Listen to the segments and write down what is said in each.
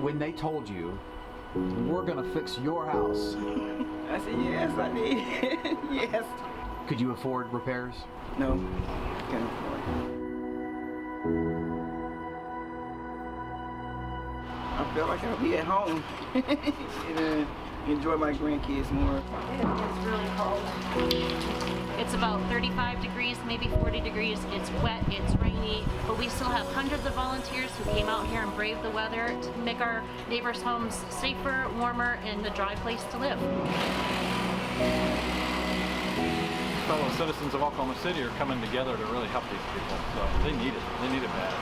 When they told you, we're gonna fix your house, I said, yes, I need it. Yes. could you afford repairs? No, can't afford it. I feel like I'll be at home and enjoy my grandkids more. It's really cold. It's about 35 degrees, maybe 40 degrees. It's wet, it's rainy, but we still have hundreds of volunteers who came out here and braved the weather to make our neighbors' homes safer, warmer, and a dry place to live. Fellow citizens of Oklahoma City are coming together to really help these people, so they need it. They need it bad.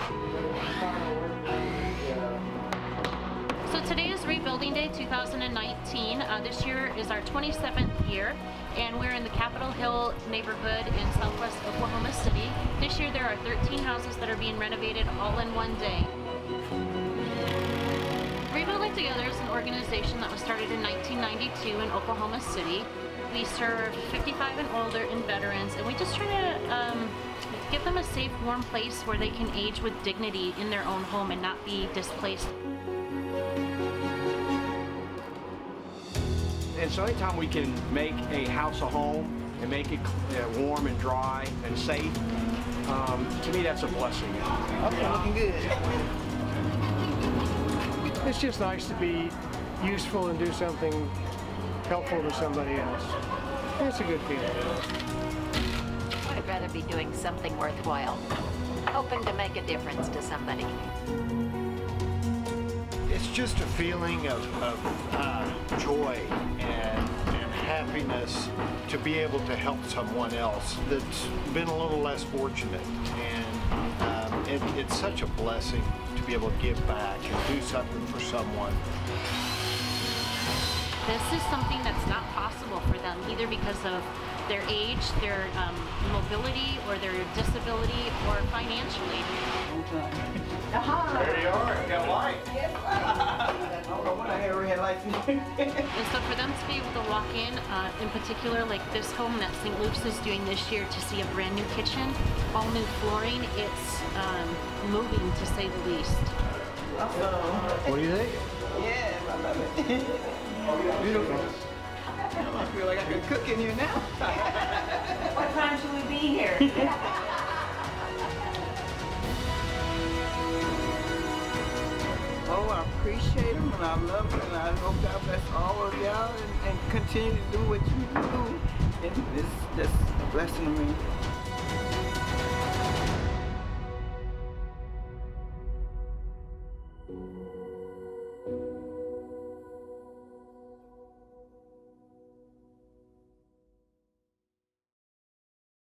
So today is Rebuilding Day 2019. This year is our 27th year, and we're in the Capitol Hill neighborhood in southwest Oklahoma City. This year there are 13 houses that are being renovated all in one day. Rebuilding Together is an organization that was started in 1992 in Oklahoma City. We serve 55 and older and veterans, and we just try to give them a safe, warm place where they can age with dignity in their own home and not be displaced. And so anytime we can make a house a home and make it warm and dry and safe, to me that's a blessing. Okay, looking good. It's just nice to be useful and do something helpful to somebody else. It's a good feeling. I'd rather be doing something worthwhile, hoping to make a difference to somebody. It's just a feeling of joy and happiness to be able to help someone else that's been a little less fortunate. And it's such a blessing to be able to give back and do something for someone. This is something that's not possible for them, either because of their age, their mobility, or their disability, or financially. There you are, you got light. Yes, I don't know when I ever had lights. And so for them to be able to walk in particular, like this home that St. Luke's is doing this year, to see a brand new kitchen, all new flooring, it's moving to say the least. What do you think? Yes, I love it. Beautiful. I feel like I can cook in here now. What time should we be here? Oh, I appreciate them and I love them, and I hope God bless all of y'all and continue to do what you do. And it's just a blessing to me.